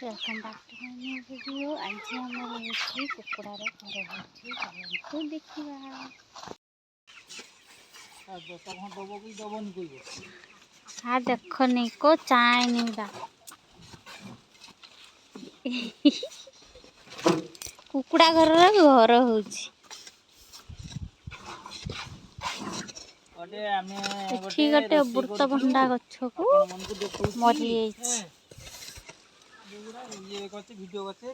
Welcome back to my new video. आज आमर होची कुकुड़ार घर होची चलନ୍ତୁ देखिबा। हाँ देखनी को चाइनी बा कुकुड़ा घर घर होची एठी गटे अमृतभंडा गछ को मरी जाइछि। ये करते वीडियो करते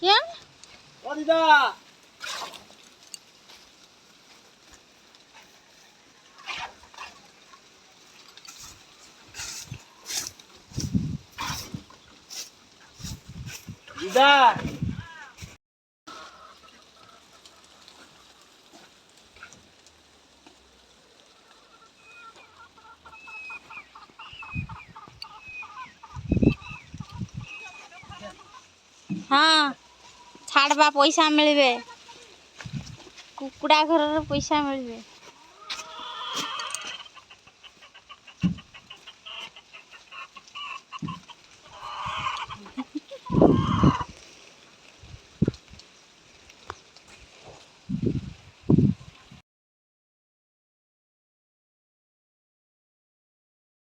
क्या हाँ छाड़बा पैसा मिलबे कुकुड़ा घर पैसा मिलबे।